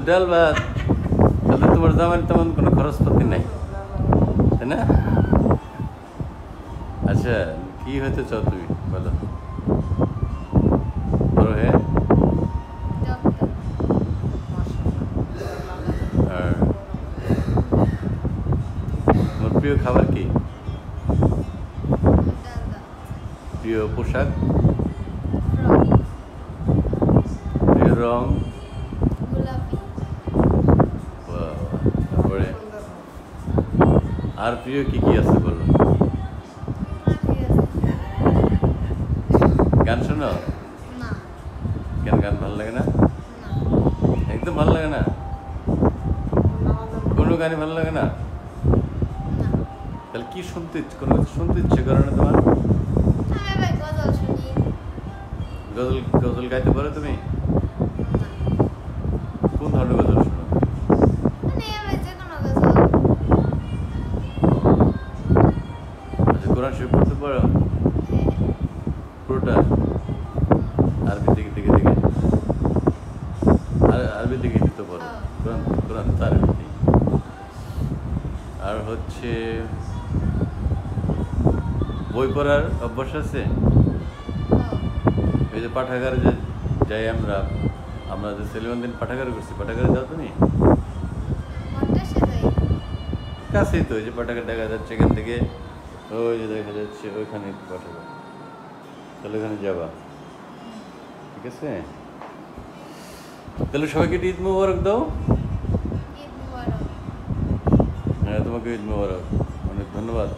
ডাল ভাত, তাহলে তোমার জামাই তেমন কোনো খরচপাতি নাই, তাই না? আচ্ছা, কি হতে চাও তুমি বলো? বড় হয়ে? আর তোমার প্রিয় খাবার কি? প্রিয় পোশাক? প্রিয় রং? তারপরে আর প্রিয় কি কি আছে বলো? গান শোনো? কেন গান ভালো লাগে না? একদম ভালো লাগে না? কোনো গানই ভালো লাগে না? তাহলে কি শুনতে কোনো কিছু শুনতে ইচ্ছে করে না তোমার? গজল গজল গাইতে পারো তুমি? কোন ধরনের গজল শোনো? আচ্ছা, কোরআন শরীফ পড়তে পারো? পুরোটা? আরবি দিকে দিকে দিকে আর আরবি দিকে দিতে পারো? কোরআন কোরআন তো আরবি। আর হচ্ছে বই পড়ার অভ্যাস আছে? এই যে পাঠাগারে যে যাই আমরা, আমরা যে সেলিমান দিন পাঠাগারে করছি, পাঠাগারে যাও তুমি? কাছেই তো, ওই যে পাঠাগার দেখা যাচ্ছে এখান থেকে, ওই যে দেখা যাচ্ছে ওইখানে পাঠাগার, তাহলে ওখানে যাবা, ঠিক আছে? তাহলে সবাইকে ঈদ মুবারক দাও। হ্যাঁ, তোমাকে ঈদ মুবারক, অনেক ধন্যবাদ।